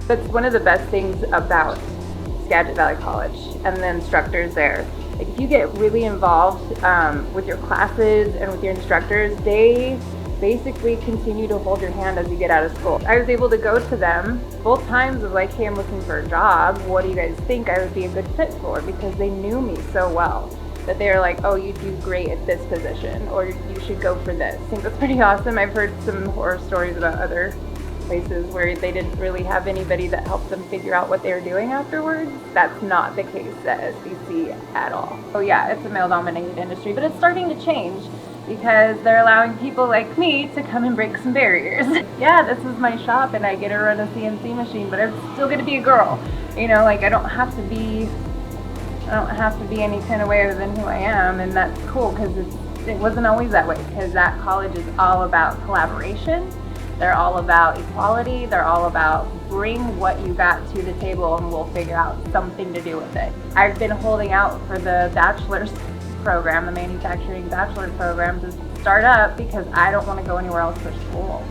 That's one of the best things about Skagit Valley College and the instructors there. Like, if you get really involved with your classes and with your instructors, they basically continue to hold your hand as you get out of school. I was able to go to them both times of like, hey, I'm looking for a job. What do you guys think I would be a good fit for? Because they knew me so well that they were like, oh, you do great at this position, or you should go for this. I think that's pretty awesome. I've heard some horror stories about other places where they didn't really have anybody that helped them figure out what they were doing afterwards. That's not the case at SVC at all. Oh yeah, it's a male-dominated industry, but it's starting to change because they're allowing people like me to come and break some barriers. Yeah, this is my shop and I get to run a CNC machine, but I'm still gonna be a girl. You know, like I don't have to be any kind of way other than who I am, and that's cool because it wasn't always that way, because that college is all about collaboration. They're all about equality. They're all about bring what you got to the table and we'll figure out something to do with it. I've been holding out for the bachelor's program, the manufacturing bachelor program, to start up because I don't want to go anywhere else for school.